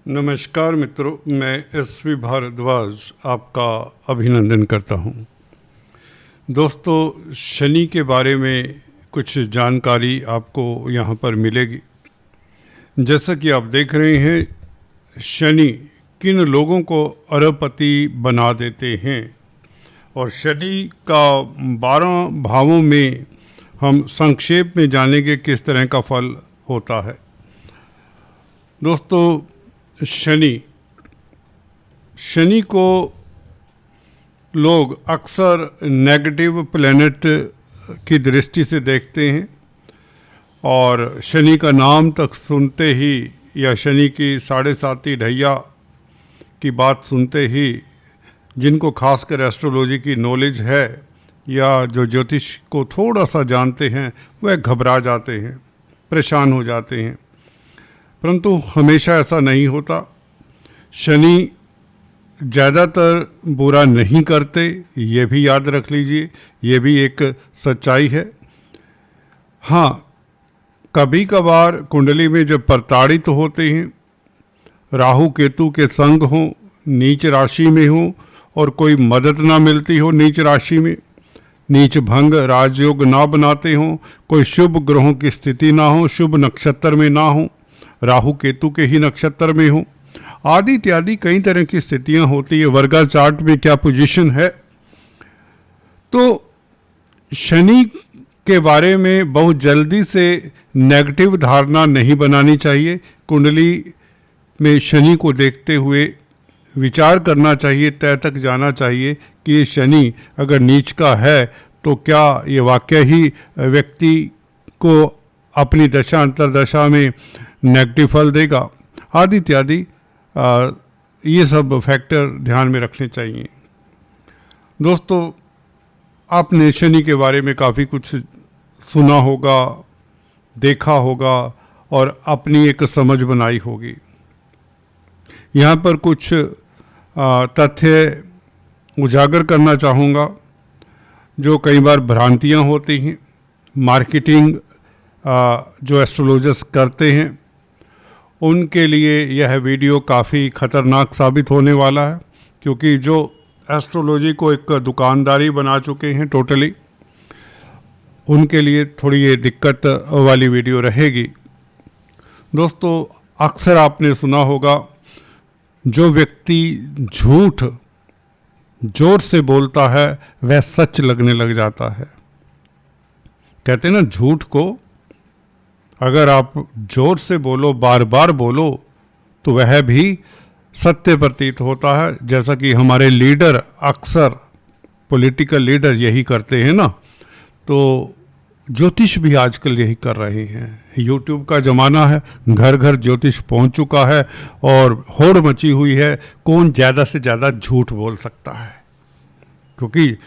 नमस्कार मित्रों, मैं एसवी भारद्वाज आपका अभिनंदन करता हूं। दोस्तों, शनि के बारे में कुछ जानकारी आपको यहां पर मिलेगी। जैसा कि आप देख रहे हैं, शनि किन लोगों को अरबपति बना देते हैं और शनि का 12 भावों में हम संक्षेप में जानेंगे किस तरह का फल होता है। दोस्तों, शनि को लोग अक्सर नेगेटिव प्लैनेट की दृष्टि से देखते हैं और शनि का नाम तक सुनते ही या शनि की 7.5 ढैया की बात सुनते ही जिनको खासकर एस्ट्रोलॉजी की नॉलेज है या जो ज्योतिष को थोड़ा सा जानते हैं वह घबरा जाते हैं, परेशान हो जाते हैं। परंतु हमेशा ऐसा नहीं होता। शनि ज़्यादातर बुरा नहीं करते, ये भी याद रख लीजिए, ये भी एक सच्चाई है। हाँ, कभी कभार कुंडली में जब प्रताड़ित होते हैं, राहु केतु के संग हों, नीच राशि में हों और कोई मदद ना मिलती हो, नीच राशि में नीच भंग राजयोग ना बनाते हों, कोई शुभ ग्रहों की स्थिति ना हो, शुभ नक्षत्र में ना हो, राहु केतु के ही नक्षत्र में हो, आदि इत्यादि कई तरह की स्थितियां होती है। वर्गा चार्ट में क्या पोजीशन है। तो शनि के बारे में बहुत जल्दी से नेगेटिव धारणा नहीं बनानी चाहिए। कुंडली में शनि को देखते हुए विचार करना चाहिए, तय तक जाना चाहिए कि ये शनि अगर नीच का है तो क्या ये वाकई ही व्यक्ति को अपनी दशा अंतरदशा में नेगेटिव फल देगा, आदि इत्यादि ये सब फैक्टर ध्यान में रखने चाहिए। दोस्तों, आपने शनि के बारे में काफ़ी कुछ सुना होगा, देखा होगा और अपनी एक समझ बनाई होगी। यहाँ पर कुछ तथ्य उजागर करना चाहूँगा जो कई बार भ्रांतियाँ होती हैं। मार्केटिंग जो एस्ट्रोलॉजर्स करते हैं उनके लिए यह वीडियो काफ़ी ख़तरनाक साबित होने वाला है, क्योंकि जो एस्ट्रोलॉजी को एक दुकानदारी बना चुके हैं टोटली, उनके लिए थोड़ी ये दिक्कत वाली वीडियो रहेगी। दोस्तों, अक्सर आपने सुना होगा, जो व्यक्ति झूठ जोर से बोलता है वह सच लगने लग जाता है। कहते हैं ना, झूठ को अगर आप जोर से बोलो, बार बार बोलो, तो वह भी सत्य प्रतीत होता है। जैसा कि हमारे लीडर, अक्सर पॉलिटिकल लीडर यही करते हैं ना, तो ज्योतिष भी आजकल यही कर रहे हैं। यूट्यूब का ज़माना है, घर घर ज्योतिष पहुंच चुका है और होड़ मची हुई है, कौन ज़्यादा से ज़्यादा झूठ बोल सकता है। क्योंकि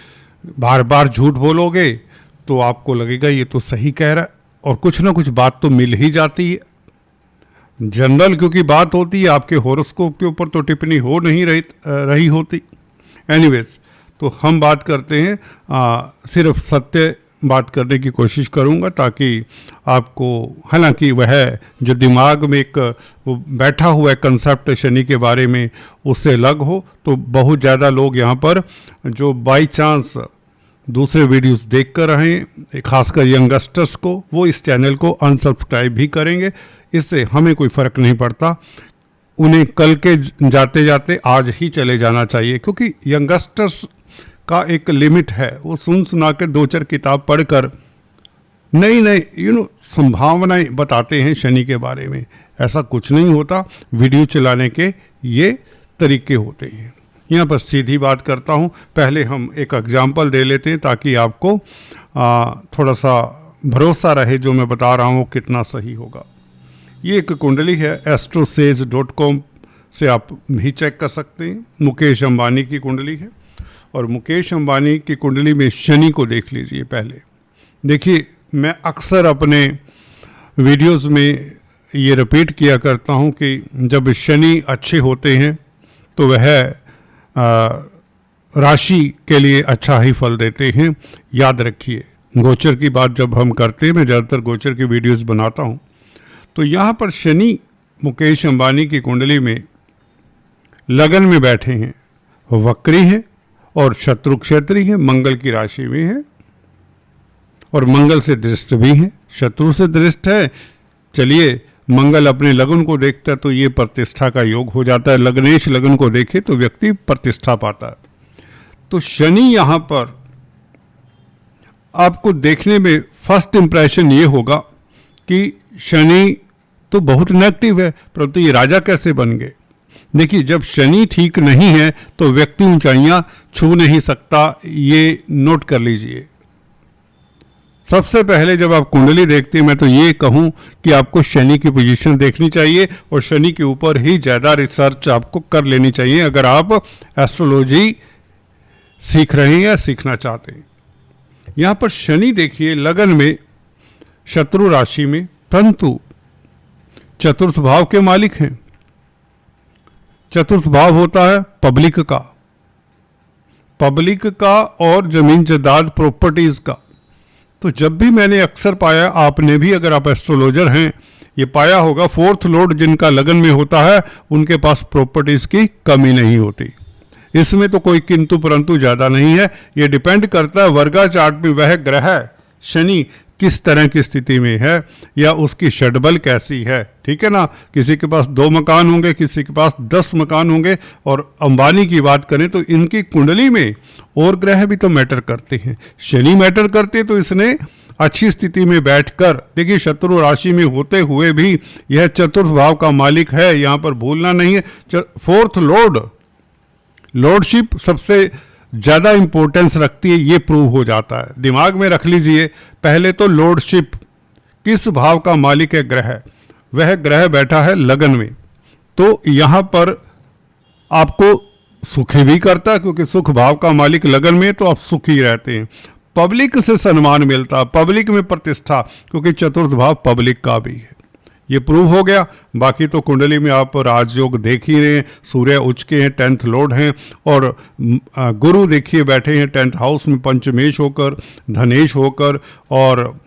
बार बार झूठ बोलोगे तो आपको लगेगा ये तो सही कह रहा है, और कुछ ना कुछ बात तो मिल ही जाती है। जनरल क्योंकि बात होती है, आपके हॉरोस्कोप के ऊपर तो टिप्पणी हो नहीं रही होती। एनीवेज, तो हम बात करते हैं, सिर्फ सत्य बात करने की कोशिश करूंगा ताकि आपको, हालांकि वह जो दिमाग में एक वो बैठा हुआ है कंसेप्ट शनि के बारे में, उससे अलग हो। तो बहुत ज़्यादा लोग यहाँ पर जो बाई चांस दूसरे वीडियोस देख कर रहें, खासकर यंगस्टर्स को, वो इस चैनल को अनसब्सक्राइब भी करेंगे। इससे हमें कोई फ़र्क नहीं पड़ता, उन्हें कल के जाते जाते आज ही चले जाना चाहिए, क्योंकि यंगस्टर्स का एक लिमिट है। वो सुन सुना के 2-4 किताब पढ़कर नई नई संभावनाएं बताते हैं शनि के बारे में। ऐसा कुछ नहीं होता, वीडियो चलाने के ये तरीके होते हैं। यहाँ पर सीधी बात करता हूँ। पहले हम एक एग्जाम्पल दे लेते हैं ताकि आपको थोड़ा सा भरोसा रहे जो मैं बता रहा हूँ कितना सही होगा। ये एक कुंडली है, astrosage.com से आप भी चेक कर सकते हैं। मुकेश अंबानी की कुंडली है और मुकेश अंबानी की कुंडली में शनि को देख लीजिए। पहले देखिए, मैं अक्सर अपने वीडियोस में ये रिपीट किया करता हूँ कि जब शनि अच्छे होते हैं तो वह राशि के लिए अच्छा ही फल देते हैं। याद रखिए, गोचर की बात जब हम करते हैं, मैं ज़्यादातर गोचर की वीडियोस बनाता हूँ, तो यहाँ पर शनि मुकेश अंबानी की कुंडली में लगन में बैठे हैं, वक्री है और शत्रु क्षेत्री है, मंगल की राशि में है और मंगल से दृष्ट भी है, शत्रु से दृष्ट है। चलिए, मंगल अपने लगन को देखता है तो ये प्रतिष्ठा का योग हो जाता है। लग्नेश लगन को देखे तो व्यक्ति प्रतिष्ठा पाता है। तो शनि यहाँ पर आपको देखने में फर्स्ट इंप्रेशन ये होगा कि शनि तो बहुत नेगेटिव है, परंतु ये राजा कैसे बन गए। देखिए, जब शनि ठीक नहीं है तो व्यक्ति ऊंचाइयां छू नहीं सकता, ये नोट कर लीजिए। सबसे पहले जब आप कुंडली देखते हैं, मैं तो ये कहूं कि आपको शनि की पोजीशन देखनी चाहिए और शनि के ऊपर ही ज़्यादा रिसर्च आपको कर लेनी चाहिए अगर आप एस्ट्रोलॉजी सीख रहे हैं या सीखना चाहते हैं। यहाँ पर शनि देखिए लगन में, शत्रु राशि में, परंतु चतुर्थ भाव के मालिक हैं। चतुर्थ भाव होता है पब्लिक का और जमीन जायदाद प्रॉपर्टीज का। तो जब भी मैंने अक्सर पाया, आपने भी अगर आप एस्ट्रोलॉजर हैं ये पाया होगा, फोर्थ लॉर्ड जिनका लगन में होता है उनके पास प्रॉपर्टीज की कमी नहीं होती। इसमें तो कोई किंतु परंतु ज़्यादा नहीं है। ये डिपेंड करता है वर्गा चार्ट में वह ग्रह शनि किस तरह की स्थिति में है या उसकी षडबल कैसी है, ठीक है ना। किसी के पास 2 मकान होंगे, किसी के पास 10 मकान होंगे। और अंबानी की बात करें तो इनकी कुंडली में और ग्रह भी तो मैटर करते हैं। शनि मैटर करते तो इसने अच्छी स्थिति में बैठकर, देखिए शत्रु राशि में होते हुए भी यह चतुर्थ भाव का मालिक है, यहाँ पर भूलना नहीं है। फोर्थ लॉर्डशिप सबसे ज़्यादा इंपॉर्टेंस रखती है, ये प्रूव हो जाता है। दिमाग में रख लीजिए, पहले तो लॉर्डशिप किस भाव का मालिक है ग्रह, वह ग्रह बैठा है लगन में, तो यहाँ पर आपको सुखी भी करता है क्योंकि सुख भाव का मालिक लगन में, तो आप सुखी रहते हैं। पब्लिक से सम्मान मिलता है, पब्लिक में प्रतिष्ठा, क्योंकि चतुर्थ भाव पब्लिक का भी है, ये प्रूव हो गया। बाकी तो कुंडली में आप राजयोग देख ही रहे हैं, सूर्य उच्च के हैं, 10th लॉर्ड हैं और गुरु देखिए बैठे हैं 10th हाउस में पंचमेश होकर, धनेश होकर, और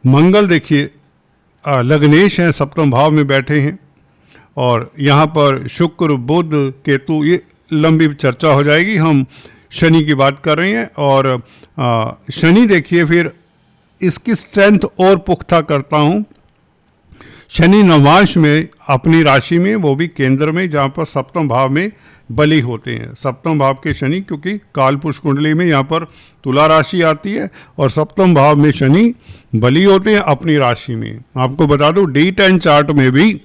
मंगल देखिए लग्नेश हैं, 7वें भाव में बैठे हैं। और यहाँ पर शुक्र बुध केतु, ये लंबी चर्चा हो जाएगी, हम शनि की बात कर रहे हैं। और शनि देखिए फिर इसकी स्ट्रेंथ और पुख्ता करता हूँ। शनि नवांश में अपनी राशि में, वो भी केंद्र में, जहाँ पर 7वें भाव में बली होते हैं। 7वें भाव के शनि, क्योंकि कालपुरुष कुंडली में यहाँ पर तुला राशि आती है और 7वें भाव में शनि बली होते हैं अपनी राशि में। आपको बता दूं D10 चार्ट में भी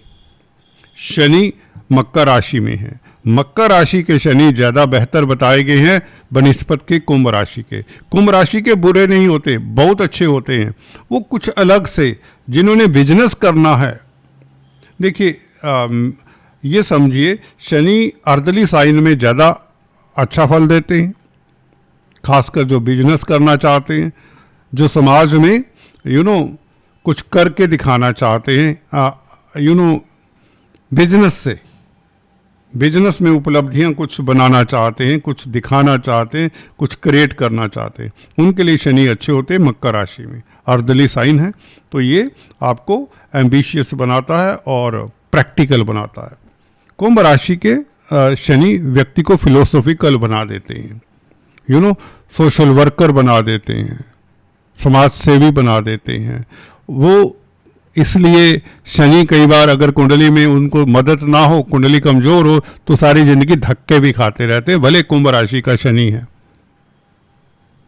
शनि मकर राशि में है। मकर राशि के शनि ज़्यादा बेहतर बताए गए हैं बनिस्पत के कुंभ राशि के। कुंभ राशि के बुरे नहीं होते, बहुत अच्छे होते हैं। वो कुछ अलग से, जिन्होंने बिजनेस करना है, देखिए ये समझिए शनि अर्दली साइन में ज़्यादा अच्छा फल देते हैं, खासकर जो बिजनेस करना चाहते हैं, जो समाज में कुछ करके दिखाना चाहते हैं, बिजनेस में उपलब्धियां कुछ बनाना चाहते हैं, कुछ दिखाना चाहते हैं, कुछ क्रिएट करना चाहते हैं, उनके लिए शनि अच्छे होते हैं। मकर राशि में अर्दली साइन है, तो ये आपको एम्बिशियस बनाता है और प्रैक्टिकल बनाता है। कुंभ राशि के शनि व्यक्ति को फिलोसॉफिकल बना देते हैं, सोशल वर्कर बना देते हैं, समाज सेवी बना देते हैं। वो इसलिए शनि कई बार अगर कुंडली में उनको मदद ना हो, कुंडली कमजोर हो, तो सारी जिंदगी धक्के भी खाते रहते हैं, भले कुंभ राशि का शनि है।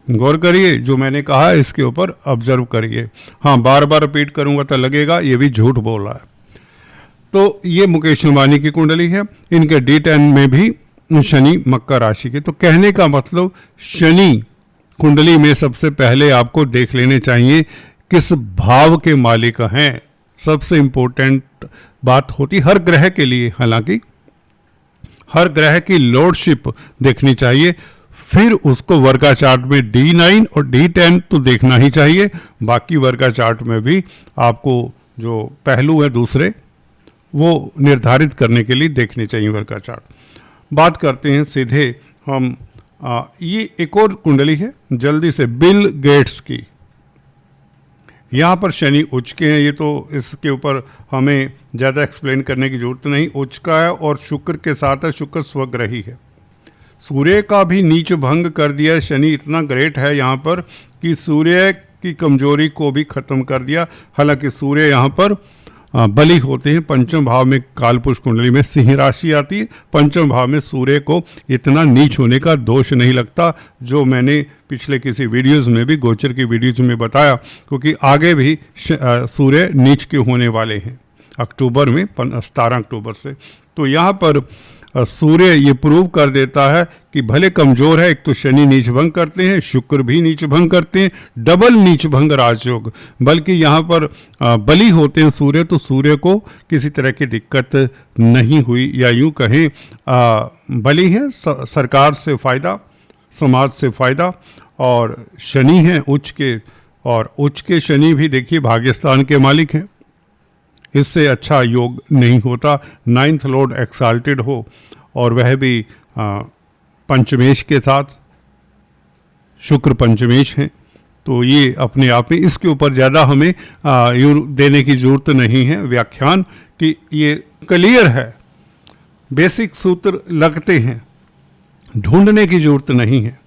गौर करिए, जो मैंने कहा है इसके ऊपर ऑब्जर्व करिए। हाँ, बार बार रिपीट करूंगा तो लगेगा ये भी झूठ बोल रहा है। तो ये मुकेश अंबानी की कुंडली है, इनके D10 में भी शनि मकर राशि के। तो कहने का मतलब शनि कुंडली में सबसे पहले आपको देख लेने चाहिए किस भाव के मालिक हैं। सबसे इंपॉर्टेंट बात होती हर ग्रह के लिए, हालांकि हर ग्रह की लॉर्डशिप देखनी चाहिए, फिर उसको वर्गा चार्ट में D9 और D10 तो देखना ही चाहिए। बाकी वर्गा चार्ट में भी आपको जो पहलू है दूसरे, वो निर्धारित करने के लिए देखने चाहिए वर्गा चार्ट। बात करते हैं सीधे हम, ये एक और कुंडली है जल्दी से, बिल गेट्स की। यहाँ पर शनि उच्च के हैं, ये तो इसके ऊपर हमें ज़्यादा एक्सप्लेन करने की ज़रूरत नहीं। उच्च का है और शुक्र के साथ है, शुक्र स्वग्रही है। सूर्य का भी नीच भंग कर दिया है शनि, इतना ग्रेट है यहाँ पर कि सूर्य की कमजोरी को भी ख़त्म कर दिया। हालांकि सूर्य यहाँ पर बली होते हैं। पंचम भाव में कालपुरुष कुंडली में सिंह राशि आती है, पंचम भाव में सूर्य को इतना नीच होने का दोष नहीं लगता, जो मैंने पिछले किसी वीडियोस में भी, गोचर की वीडियोस में बताया, क्योंकि आगे भी सूर्य नीच के होने वाले हैं अक्टूबर में, 17 अक्टूबर से। तो यहाँ पर सूर्य ये प्रूव कर देता है कि भले कमजोर है, एक तो शनि नीच भंग करते हैं, शुक्र भी नीच भंग करते हैं, डबल नीच भंग राजयोग, बल्कि यहाँ पर बली होते हैं सूर्य, तो सूर्य को किसी तरह की दिक्कत नहीं हुई, या यूँ कहें बली है, सरकार से फ़ायदा, समाज से फ़ायदा। और शनि है उच्च के, और उच्च के शनि भी देखिए भाग्यस्थान के मालिक हैं, इससे अच्छा योग नहीं होता। 9th लॉर्ड एक्साल्टेड हो और वह भी पंचमेश के साथ, शुक्र पंचमेश हैं, तो ये अपने आप में, इसके ऊपर ज़्यादा हमें यूँ देने की ज़रूरत नहीं है व्याख्यान, कि ये क्लियर है, बेसिक सूत्र लगते हैं, ढूंढने की ज़रूरत नहीं है।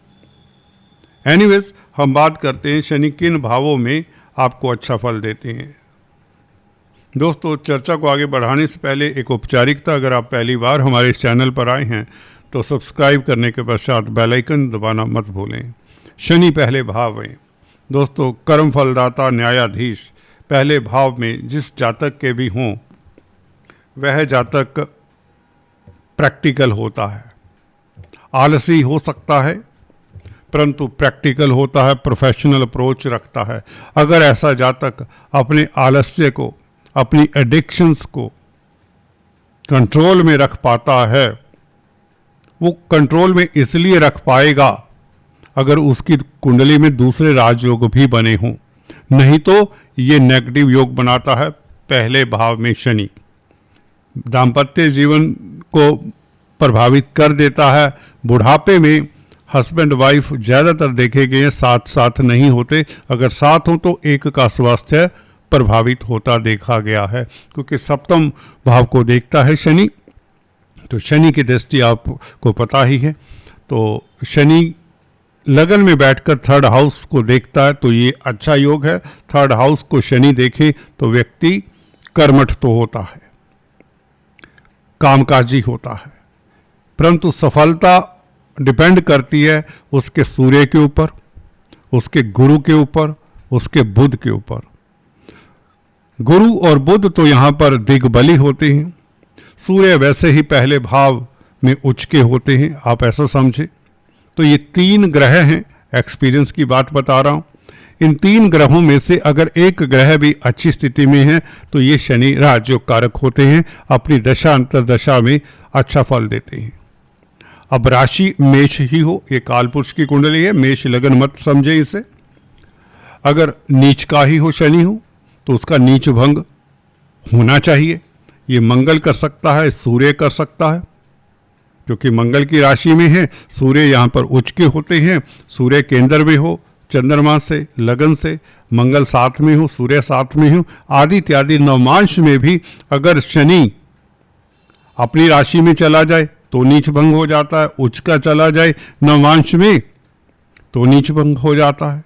एनीवेज, हम बात करते हैं शनि किन भावों में आपको अच्छा फल देते हैं। दोस्तों, चर्चा को आगे बढ़ाने से पहले एक औपचारिकता, अगर आप पहली बार हमारे इस चैनल पर आए हैं तो सब्सक्राइब करने के पश्चात बेल आइकन दबाना मत भूलें। शनि पहले भाव में, दोस्तों कर्म फलदाता न्यायाधीश पहले भाव में जिस जातक के भी हों, वह जातक प्रैक्टिकल होता है, आलसी हो सकता है परंतु प्रैक्टिकल होता है, प्रोफेशनल अप्रोच रखता है। अगर ऐसा जातक अपने आलस्य को, अपनी एडिक्शंस को कंट्रोल में रख पाता है, वो कंट्रोल में इसलिए रख पाएगा अगर उसकी कुंडली में दूसरे राजयोग भी बने हों, नहीं तो ये नेगेटिव योग बनाता है पहले भाव में शनि। दाम्पत्य जीवन को प्रभावित कर देता है। बुढ़ापे में हस्बैंड वाइफ ज़्यादातर देखे गए साथ साथ नहीं होते, अगर साथ हो तो एक का स्वास्थ्य प्रभावित होता देखा गया है, क्योंकि सप्तम भाव को देखता है शनि, तो शनि की दृष्टि आपको पता ही है। तो शनि लगन में बैठकर थर्ड हाउस को देखता है, तो ये अच्छा योग है। थर्ड हाउस को शनि देखे तो व्यक्ति कर्मठ तो होता है, कामकाजी होता है, परंतु सफलता डिपेंड करती है उसके सूर्य के ऊपर, उसके गुरु के ऊपर, उसके बुध के ऊपर। गुरु और बुध तो यहाँ पर दिग्बली होते हैं, सूर्य वैसे ही पहले भाव में उच्च के होते हैं, आप ऐसा समझे। तो ये 3 ग्रह हैं, एक्सपीरियंस की बात बता रहा हूँ। इन 3 ग्रहों में से अगर एक ग्रह भी अच्छी स्थिति में है तो ये शनि राजयोग कारक होते हैं, अपनी दशा अंतरदशा में अच्छा फल देते हैं। अब राशि मेष ही हो, ये कालपुरुष की कुंडली है, मेष लगन मत समझे इसे। अगर नीच का ही हो शनि हो तो उसका नीच भंग होना चाहिए। ये मंगल कर सकता है, सूर्य कर सकता है, क्योंकि मंगल की राशि में है, सूर्य यहाँ पर उच्च के होते हैं। सूर्य केंद्र में हो, चंद्रमा से, लगन से, मंगल साथ में हो, सूर्य साथ में हो, आदि इत्यादि नवमांश में भी अगर शनि अपनी राशि में चला जाए तो नीच भंग हो जाता है, उच्च का चला जाए नवमांश में तो नीच भंग हो जाता है।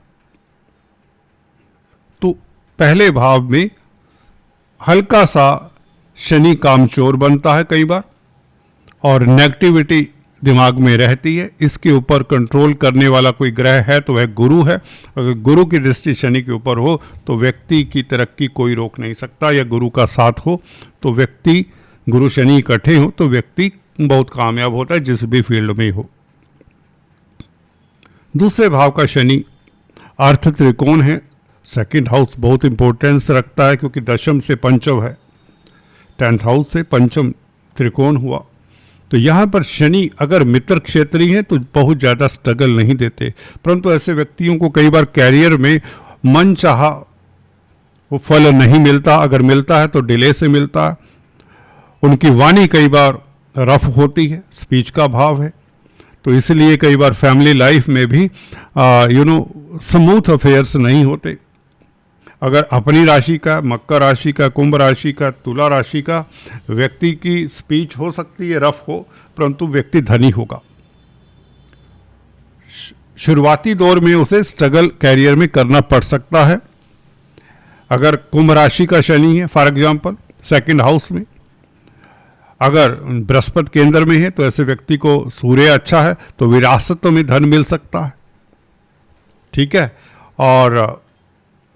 तो पहले भाव में हल्का सा शनि कामचोर बनता है कई बार, और नेगेटिविटी दिमाग में रहती है। इसके ऊपर कंट्रोल करने वाला कोई ग्रह है तो वह गुरु है। अगर गुरु की दृष्टि शनि के ऊपर हो तो व्यक्ति की तरक्की कोई रोक नहीं सकता, या गुरु का साथ हो तो व्यक्ति, गुरु शनि इकट्ठे हो तो व्यक्ति बहुत कामयाब होता है, जिस भी फील्ड में हो। दूसरे भाव का शनि अर्थ त्रिकोण है, सेकंड हाउस बहुत इंपॉर्टेंस रखता है, क्योंकि दशम से पंचम है, 10th हाउस से पंचम त्रिकोण हुआ। तो यहाँ पर शनि अगर मित्र क्षेत्रीय हैं तो बहुत ज़्यादा स्ट्रगल नहीं देते, परंतु ऐसे व्यक्तियों को कई बार कैरियर में मन चाहा वो फल नहीं मिलता, अगर मिलता है तो डिले से मिलता है। उनकी वाणी कई बार रफ होती है, स्पीच का भाव है, तो इसलिए कई बार फैमिली लाइफ में भी स्मूथ अफेयर्स नहीं होते। अगर अपनी राशि का, मकर राशि का, कुंभ राशि का, तुला राशि का, व्यक्ति की स्पीच हो सकती है रफ हो, परंतु व्यक्ति धनी होगा। शुरुआती दौर में उसे स्ट्रगल कैरियर में करना पड़ सकता है। अगर कुंभ राशि का शनि है फॉर एग्जांपल सेकंड हाउस में, अगर बृहस्पति केंद्र में है, तो ऐसे व्यक्ति को सूर्य अच्छा है तो विरासत में धन मिल सकता है, ठीक है। और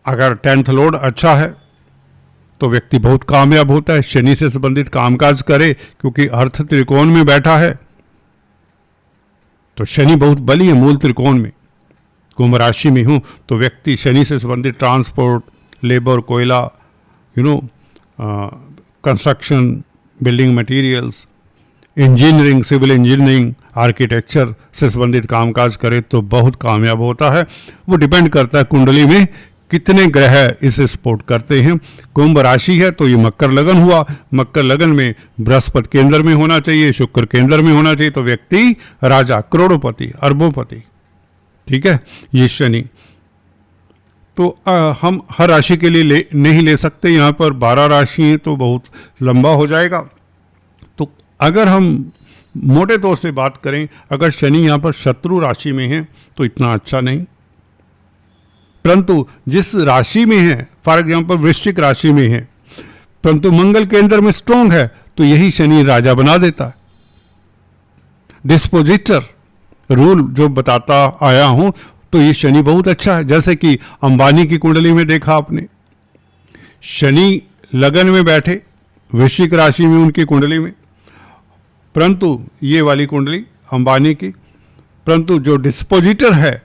अगर 10th लॉर्ड अच्छा है तो व्यक्ति बहुत कामयाब होता है। शनि से संबंधित कामकाज करे, क्योंकि अर्थ त्रिकोण में बैठा है, तो शनि बहुत बली है मूल त्रिकोण में। कुंभ राशि में हूं तो व्यक्ति शनि से संबंधित ट्रांसपोर्ट, लेबर, कोयला, construction, building materials, engineering, civil engineering, architecture से संबंधित कामकाज करे तो बहुत कामयाब होता है। वो डिपेंड करता है कुंडली में कितने ग्रह इसे सपोर्ट करते हैं। कुंभ राशि है तो ये मकर लगन हुआ, मकर लगन में बृहस्पति केंद्र में होना चाहिए, शुक्र केंद्र में होना चाहिए, तो व्यक्ति राजा, करोड़पति, अरबोपति, ठीक है। ये शनि तो हम हर राशि के लिए नहीं ले सकते, यहाँ पर 12 राशि हैं तो बहुत लंबा हो जाएगा। तो अगर हम मोटे तौर से बात करें, अगर शनि यहाँ पर शत्रु राशि में है तो इतना अच्छा नहीं, परंतु जिस राशि में है, फॉर एग्जांपल वृश्चिक राशि में है, परंतु मंगल केंद्र में स्ट्रांग है, तो यही शनि राजा बना देता है। डिस्पोजिटर रूल जो बताता आया हूं, तो ये शनि बहुत अच्छा है। जैसे कि अंबानी की कुंडली में देखा आपने, शनि लगन में बैठे वृश्चिक राशि में उनकी कुंडली में, परंतु ये वाली कुंडली अंबानी की, परंतु जो डिस्पोजिटर है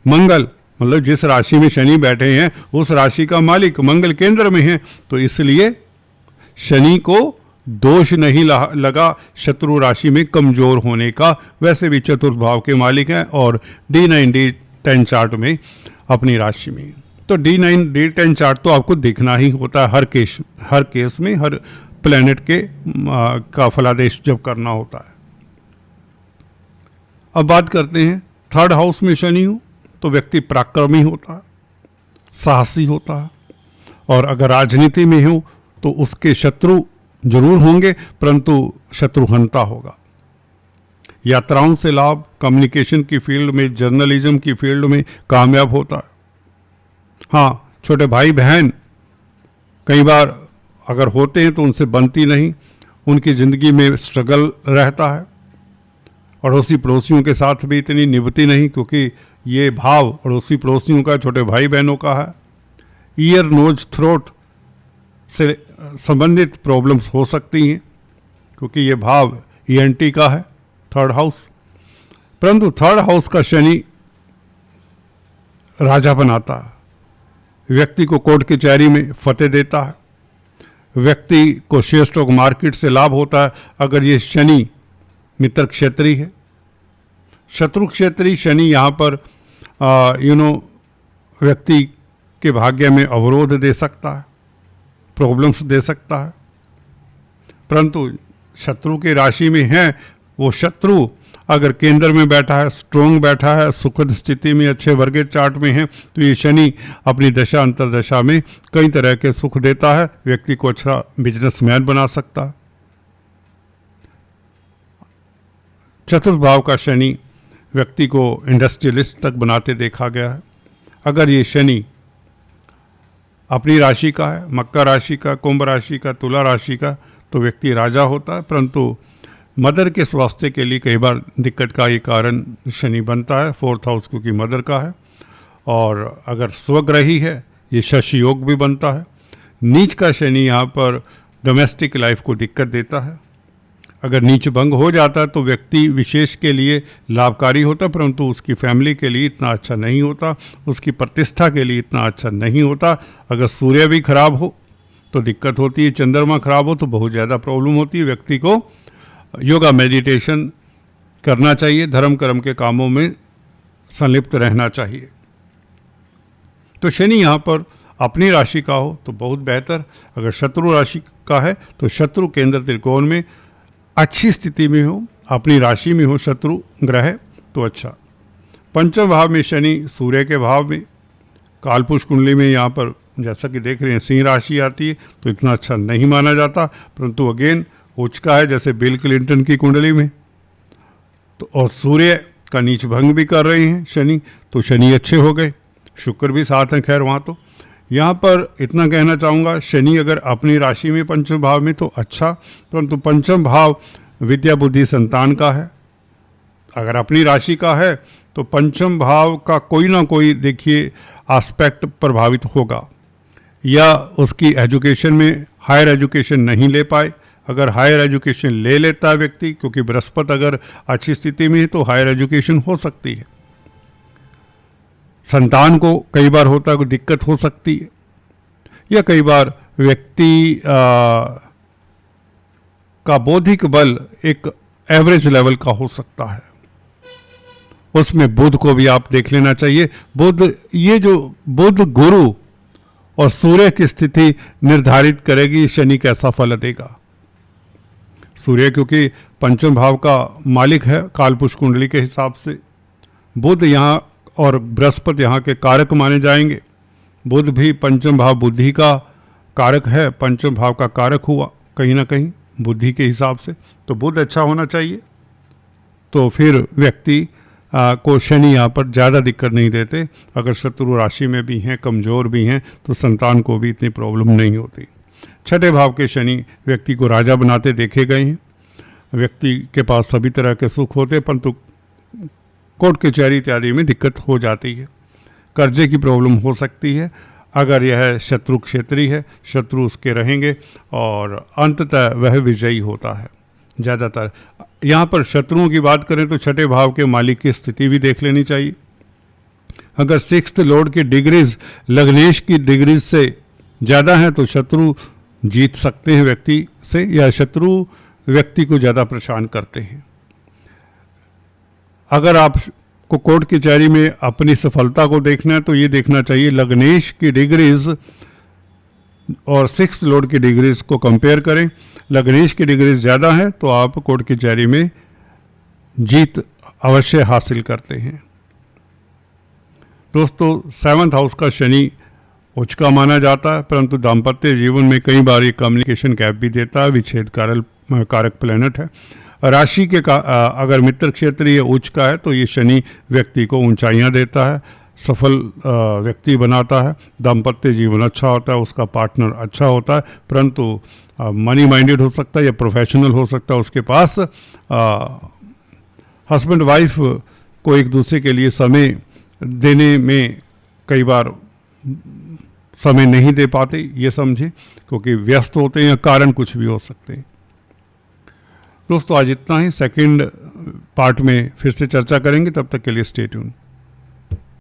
मंगल, मतलब जिस राशि में शनि बैठे हैं उस राशि का मालिक मंगल केंद्र में है, तो इसलिए शनि को दोष नहीं लगा शत्रु राशि में कमजोर होने का। वैसे भी चतुर्थ भाव के मालिक हैं और D9 D10 चार्ट में अपनी राशि में, तो D9 D10 चार्ट तो आपको देखना ही होता है हर केस में, हर प्लेनेट के का फलादेश जब करना होता है। अब बात करते हैं, 3rd हाउस में शनि हो तो व्यक्ति पराक्रमी होता है, साहसी होता है, और अगर राजनीति में हो तो उसके शत्रु जरूर होंगे, परंतु शत्रुहंता होगा। यात्राओं से लाभ, कम्युनिकेशन की फील्ड में, जर्नलिज्म की फील्ड में कामयाब होता है। हाँ, छोटे भाई बहन कई बार अगर होते हैं तो उनसे बनती नहीं, उनकी ज़िंदगी में स्ट्रगल रहता है। अड़ोसी पड़ोसियों के साथ भी इतनी निभती नहीं, क्योंकि ये भाव अड़ोसी पड़ोसियों का, छोटे भाई बहनों का है। ईयर, नोज, थ्रोट से संबंधित प्रॉब्लम्स हो सकती हैं, क्योंकि ये भाव ENT का है, 3rd हाउस। परंतु 3rd हाउस का शनि राजा बनाता है, व्यक्ति को कोर्ट कचहरी में फतेह देता है, व्यक्ति को शेयर स्टॉक मार्केट से लाभ होता है अगर ये शनि मित्र क्षेत्रीय है। शत्रु क्षेत्रीय शनि यहाँ पर व्यक्ति के भाग्य में अवरोध दे सकता है, प्रॉब्लम्स दे सकता है। परंतु शत्रु की राशि में है, वो शत्रु अगर केंद्र में बैठा है, स्ट्रोंग बैठा है, सुखद स्थिति में, अच्छे वर्गेज चार्ट में है, तो ये शनि अपनी दशा अंतरदशा में कई तरह के सुख देता है, व्यक्ति को अच्छा बिजनेसमैन बना सकता है। चतुर्थ भाव का शनि व्यक्ति को इंडस्ट्रियलिस्ट तक बनाते देखा गया है। अगर ये शनि अपनी राशि का है, मकर राशि का, कुंभ राशि का, तुला राशि का, तो व्यक्ति राजा होता है। परंतु मदर के स्वास्थ्य के लिए कई बार दिक्कत का ये कारण शनि बनता है। 4th हाउस क्योंकि मदर का है, और अगर स्वग्रही है ये शशि योग भी बनता है। नीच का शनि यहाँ पर डोमेस्टिक लाइफ को दिक्कत देता है। अगर नीच भंग हो जाता है तो व्यक्ति विशेष के लिए लाभकारी होता, परंतु उसकी फैमिली के लिए इतना अच्छा नहीं होता, उसकी प्रतिष्ठा के लिए इतना अच्छा नहीं होता। अगर सूर्य भी खराब हो तो दिक्कत होती है, चंद्रमा खराब हो तो बहुत ज़्यादा प्रॉब्लम होती है। व्यक्ति को योगा मेडिटेशन करना चाहिए, धर्म कर्म के कामों में संलिप्त रहना चाहिए। तो शनि यहाँ पर अपनी राशि का हो तो बहुत बेहतर, अगर शत्रु राशि का है तो शत्रु केंद्र त्रिकोण में अच्छी स्थिति में हो, अपनी राशि में हो शत्रु ग्रह तो अच्छा। पंचम भाव में शनि सूर्य के भाव में, कालपुरुष कुंडली में यहाँ पर जैसा कि देख रहे हैं सिंह राशि आती है तो इतना अच्छा नहीं माना जाता, परंतु अगेन उच्च का है जैसे बिल क्लिंटन की कुंडली में, तो और सूर्य का नीच भंग भी कर रहे हैं शनि, तो शनि अच्छे हो गए, शुक्र भी साथ हैं। खैर वहाँ तो यहाँ पर इतना कहना चाहूँगा, शनि अगर अपनी राशि में पंचम भाव में तो अच्छा, परंतु पंचम भाव विद्या बुद्धि संतान का है। अगर अपनी राशि का है तो पंचम भाव का कोई ना कोई देखिए एस्पेक्ट प्रभावित होगा, या उसकी एजुकेशन में हायर एजुकेशन नहीं ले पाए। अगर हायर एजुकेशन ले लेता है व्यक्ति, क्योंकि बृहस्पति अगर अच्छी स्थिति में है तो हायर एजुकेशन हो सकती है। संतान को कई बार होता है कोई दिक्कत हो सकती है, या कई बार व्यक्ति का बौद्धिक बल एक एवरेज लेवल का हो सकता है। उसमें बुध को भी आप देख लेना चाहिए। बुध, ये जो बुध गुरु और सूर्य की स्थिति निर्धारित करेगी शनि कैसा फल देगा। सूर्य क्योंकि पंचम भाव का मालिक है कालपुरुष कुंडली के हिसाब से, बुध यहाँ और बृहस्पति यहाँ के कारक माने जाएंगे। बुध भी पंचम भाव बुद्धि का कारक है, पंचम भाव का कारक हुआ कहीं ना कहीं बुद्धि के हिसाब से, तो बुध अच्छा होना चाहिए। तो फिर व्यक्ति को शनि यहाँ पर ज़्यादा दिक्कत नहीं देते। अगर शत्रु राशि में भी हैं, कमज़ोर भी हैं, तो संतान को भी इतनी प्रॉब्लम नहीं होती। छठे भाव के शनि व्यक्ति को राजा बनाते देखे गए हैं। व्यक्ति के पास सभी तरह के सुख होते, परंतु कोर्ट कचहरी इत्यादि में दिक्कत हो जाती है। कर्जे की प्रॉब्लम हो सकती है अगर यह शत्रु क्षेत्रीय है, शत्रु उसके रहेंगे और अंततः वह विजयी होता है। ज़्यादातर यहाँ पर शत्रुओं की बात करें तो छठे भाव के मालिक की स्थिति भी देख लेनी चाहिए। अगर सिक्स्थ लॉर्ड की डिग्रीज लग्नेश की डिग्रीज से ज़्यादा हैं तो शत्रु जीत सकते हैं व्यक्ति से, या शत्रु व्यक्ति को ज़्यादा परेशान करते हैं। अगर आप को कोर्ट कचहरी में अपनी सफलता को देखना है तो ये देखना चाहिए लग्नेश की डिग्रीज और सिक्स्थ लॉर्ड की डिग्रीज को कंपेयर करें। लग्नेश की डिग्रीज ज़्यादा है तो आप कोर्ट कचहरी में जीत अवश्य हासिल करते हैं। दोस्तों, 7th हाउस का शनि उच्च का माना जाता है, परंतु दाम्पत्य जीवन में कई बार ये कम्युनिकेशन गैप भी देता है। विच्छेद कारक प्लैनेट है। राशि के अगर मित्र क्षेत्रीय उच्च का है तो ये शनि व्यक्ति को ऊंचाइयां देता है, सफल व्यक्ति बनाता है, दाम्पत्य जीवन अच्छा होता है, उसका पार्टनर अच्छा होता है, परंतु मनी माइंडेड हो सकता है या प्रोफेशनल हो सकता है। उसके पास हस्बैंड वाइफ को एक दूसरे के लिए समय देने में कई बार समय नहीं दे पाते, ये समझे, क्योंकि व्यस्त होते हैं या कारण कुछ भी हो सकते हैं। दोस्तों, आज इतना ही। सेकंड पार्ट में फिर से चर्चा करेंगे, तब तक के लिए स्टे ट्यून।